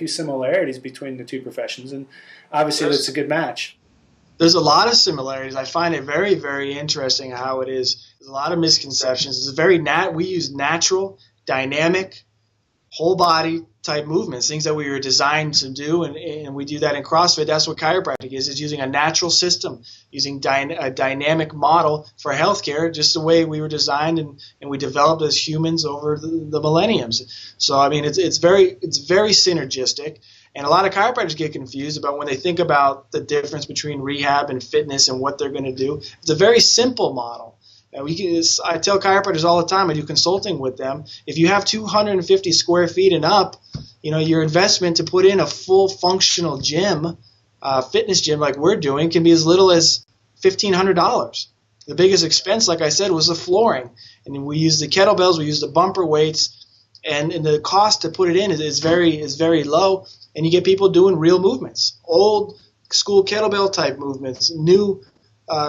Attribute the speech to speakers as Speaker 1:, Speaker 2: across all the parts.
Speaker 1: few similarities between the two professions, and obviously that's a good match.
Speaker 2: There's a lot of similarities. I find it very, very interesting how it is. There's a lot of misconceptions. It's we use natural, dynamic, whole body type movements, things that we were designed to do, and we do that in CrossFit. That's what chiropractic is using a natural system, using a dynamic model for healthcare, just the way we were designed and we developed as humans over the millenniums. So I mean, it's very synergistic, and a lot of chiropractors get confused about when they think about the difference between rehab and fitness and what they're going to do. It's a very simple model. I tell chiropractors all the time, I do consulting with them, if you have 250 square feet and up, your investment to put in a full functional gym, fitness gym like we're doing, can be as little as $1,500. The biggest expense, like I said, was the flooring. And we use the kettlebells, we use the bumper weights, and the cost to put it in is very low, and you get people doing real movements, old school kettlebell type movements, new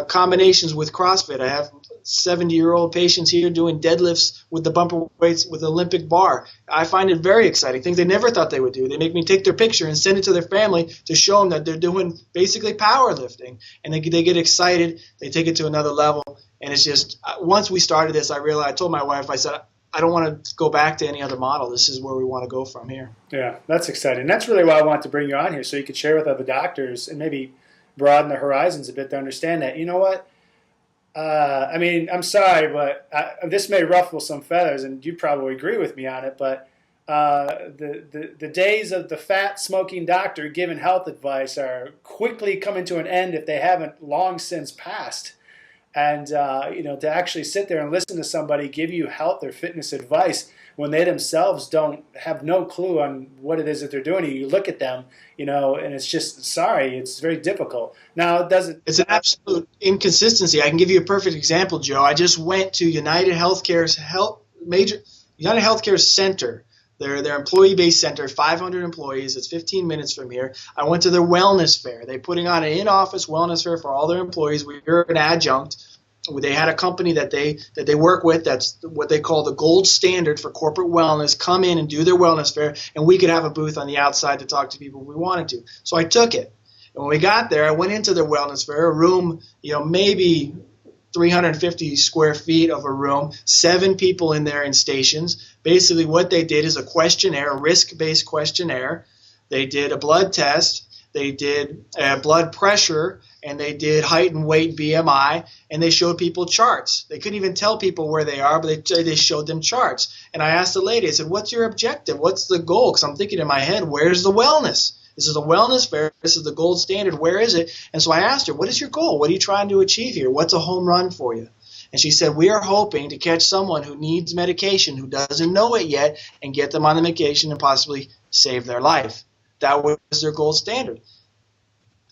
Speaker 2: combinations with CrossFit. I have 70-year-old patients here doing deadlifts with the bumper weights with Olympic bar. I find it very exciting, things they never thought they would do. They make me take their picture and send it to their family to show them that they're doing basically powerlifting, and they get excited. They take it to another level, and it's just once we started this, I told my wife, I said, I don't want to go back to any other model. This is where we want to go from here.
Speaker 1: Yeah, that's exciting. That's really why I want to bring you on here, so you could share with other doctors and maybe broaden the horizons a bit to understand that, you know what, I mean, I'm sorry, but this may ruffle some feathers, and you probably agree with me on it, but the days of the fat smoking doctor giving health advice are quickly coming to an end if they haven't long since passed. And to actually sit there and listen to somebody give you health or fitness advice when they themselves have no clue on what it is that they're doing, you look at them, and it's just, sorry, it's very difficult. Now,
Speaker 2: it's an absolute inconsistency. I can give you a perfect example, Joe. I just went to United Healthcare's United Healthcare Center, their employee-based center, 500 employees. It's 15 minutes from here. I went to their wellness fair. They're putting on an in-office wellness fair for all their employees. We're an adjunct. They had a company that they work with that's what they call the gold standard for corporate wellness, come in and do their wellness fair, and we could have a booth on the outside to talk to people if we wanted to. So I took it. And when we got there, I went into their wellness fair, a room, maybe 350 square feet of a room, 7 people in there in stations. Basically what they did is a questionnaire, a risk-based questionnaire. They did a blood test. They did blood pressure, and they did height and weight BMI, and they showed people charts. They couldn't even tell people where they are, but they showed them charts. And I asked the lady, I said, what's your objective? What's the goal? Because I'm thinking in my head, where's the wellness? This is a wellness fair. This is the gold standard. Where is it? And so I asked her, what is your goal? What are you trying to achieve here? What's a home run for you? And she said, we are hoping to catch someone who needs medication, who doesn't know it yet, and get them on the medication and possibly save their life. That was their gold standard.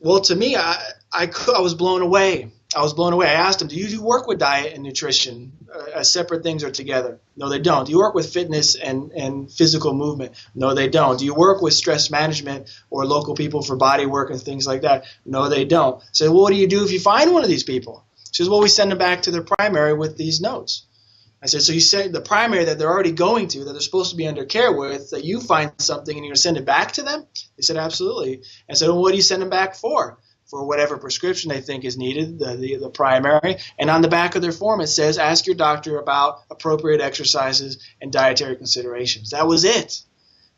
Speaker 2: Well, to me, I was blown away. I asked them, do you work with diet and nutrition as separate things or together? No, they don't. Do you work with fitness and physical movement? No, they don't. Do you work with stress management or local people for body work and things like that? No, they don't. So what do you do if you find one of these people? She says, well, we send them back to their primary with these notes. I said, so you said the primary that they're already going to, that they're supposed to be under care with, that you find something and you're going to send it back to them? They said, absolutely. And I said, well, what do you send them back for? For whatever prescription they think is needed, the primary. And on the back of their form, it says, ask your doctor about appropriate exercises and dietary considerations. That was it.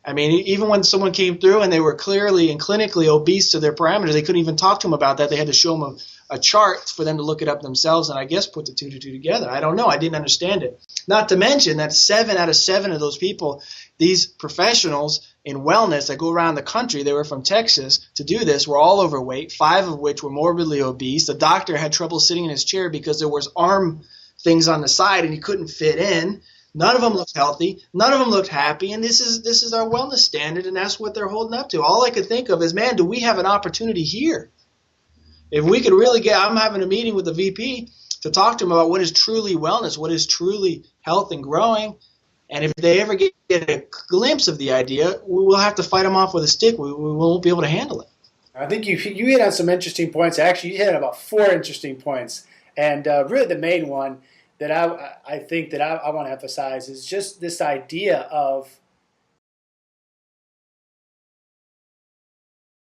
Speaker 2: I mean, even when someone came through and they were clearly and clinically obese to their parameters, they couldn't even talk to them about that. They had to show them a chart for them to look it up themselves and I guess put the two to two together. I don't know. I didn't understand it. Not to mention that 7 out of 7 of those people, these professionals in wellness that go around the country, they were from Texas to do this, were all overweight, 5 of which were morbidly obese. The doctor had trouble sitting in his chair because there was arm things on the side and he couldn't fit in. None of them looked healthy. None of them looked happy. And this is our wellness standard, and that's what they're holding up to. All I could think of is, man, do we have an opportunity here? If we could really I'm having a meeting with the VP to talk to him about what is truly wellness, what is truly health and growing. And if they ever get a glimpse of the idea, we'll have to fight them off with a stick. We won't be able to handle it.
Speaker 1: I think you hit on some interesting points. Actually, you hit on about 4 interesting points. And really the main one that I think that I want to emphasize is just this idea of